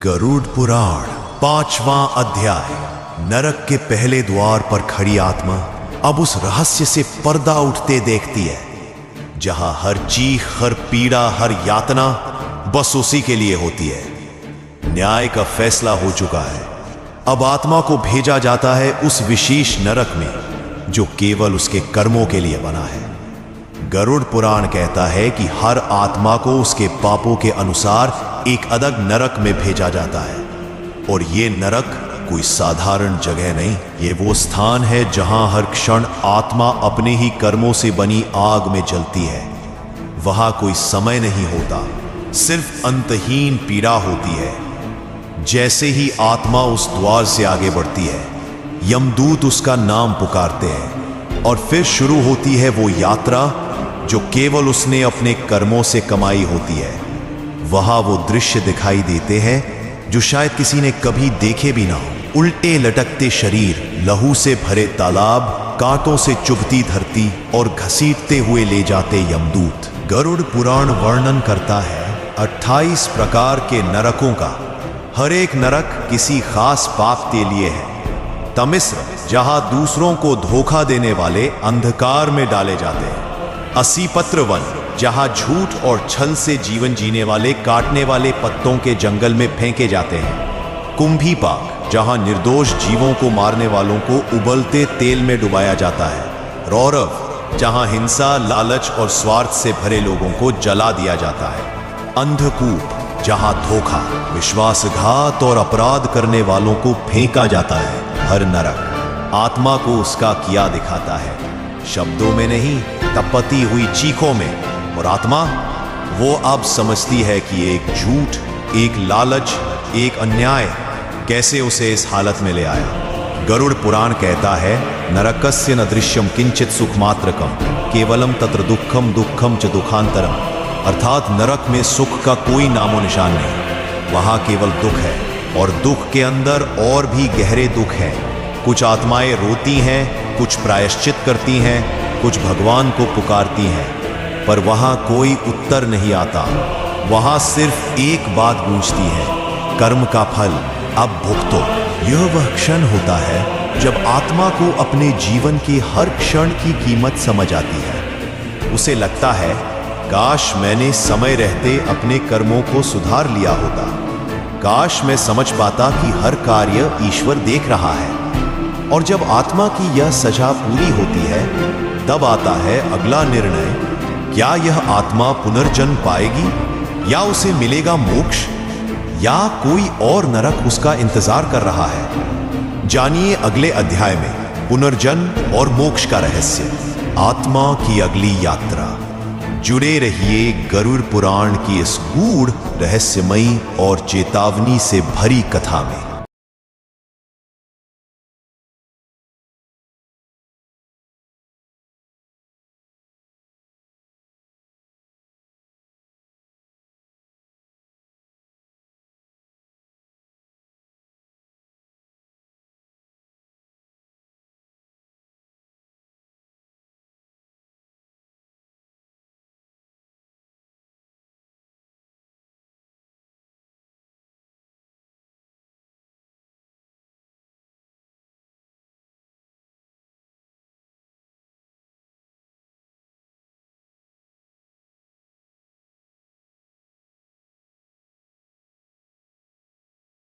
गरुड़ पुराण 5वां अध्याय। नरक के पहले द्वार पर खड़ी आत्मा अब उस रहस्य से पर्दा उठते देखती है जहां हर चीख, हर पीड़ा, हर यातना बस उसी के लिए होती है। न्याय का फैसला हो चुका है। अब आत्मा को भेजा जाता है उस विशेष नरक में जो केवल उसके कर्मों के लिए बना है। गरुड़ पुराण कहता है कि हर आत्मा को उसके पापों के अनुसार एक अलग नरक में भेजा जाता है, और ये नरक कोई साधारण जगह नहीं। ये वो स्थान है जहां हर क्षण आत्मा अपने ही कर्मों से बनी आग में जलती है। वहां कोई समय नहीं होता, सिर्फ अंतहीन पीड़ा होती है। जैसे ही आत्मा उस द्वार से आगे बढ़ती है, यमदूत उसका नाम पुकारते हैं और फिर शुरू होती है वो यात्रा जो केवल उसने अपने कर्मों से कमाई होती है। वहां वो दृश्य दिखाई देते हैं जो शायद किसी ने कभी देखे भी ना हो। उल्टे लटकते शरीर, लहू से भरे तालाब, कांटों से चुभती धरती और घसीटते हुए ले जाते यमदूत। गरुड़ पुराण वर्णन करता है 28 प्रकार के नरकों का। हर एक नरक किसी खास पाप के लिए है। तमिस्र, जहां दूसरों को धोखा देने वाले अंधकार में डाले जाते हैं। असीपत्र वन, जहां झूठ और छल से जीवन जीने वाले काटने वाले पत्तों के जंगल में फेंके जाते हैं। कुंभी पाक, जहां निर्दोष जीवों को मारने वालों को उबलते तेल में डुबाया जाता है। रौरव, जहां हिंसा, लालच और स्वार्थ से भरे लोगों को जला दिया जाता है। अंधकूप, जहां धोखा, विश्वासघात और अपराध करने वालों को फेंका जाता है। हर नरक आत्मा को उसका किया दिखाता है, शब्दों में नहीं, तपती हुई चीखों में। और आत्मा वो अब समझती है कि एक झूठ, एक लालच, एक अन्याय कैसे उसे इस हालत में ले आया। गरुड़ पुराण कहता है, नरकस्य न दृश्यम किंचित सुखमात्रकम केवलम तत्र दुखम दुखम च दुखांतरम। अर्थात नरक में सुख का कोई नामो निशान नहीं, वहां केवल दुख है, और दुख के अंदर और भी गहरे दुख हैं। कुछ आत्माएं रोती हैं, कुछ प्रायश्चित करती हैं, कुछ भगवान को पुकारती हैं, पर वहां कोई उत्तर नहीं आता। वहां सिर्फ एक बात गूंजती है, कर्म का फल अब भुगतो। यह वह क्षण होता है जब आत्मा को अपने जीवन के हर क्षण की कीमत समझ आती है। उसे लगता है, काश मैंने समय रहते अपने कर्मों को सुधार लिया होता। काश मैं समझ पाता कि हर कार्य ईश्वर देख रहा है। और जब आत्मा की यह सजा पूरी होती है, तब आता है अगला निर्णय। क्या यह आत्मा पुनर्जन्म पाएगी, या उसे मिलेगा मोक्ष, या कोई और नरक उसका इंतजार कर रहा है। जानिए अगले अध्याय में पुनर्जन्म और मोक्ष का रहस्य, आत्मा की अगली यात्रा। जुड़े रहिए गरुड़ पुराण की इस गूढ़, रहस्यमयी और चेतावनी से भरी कथा में।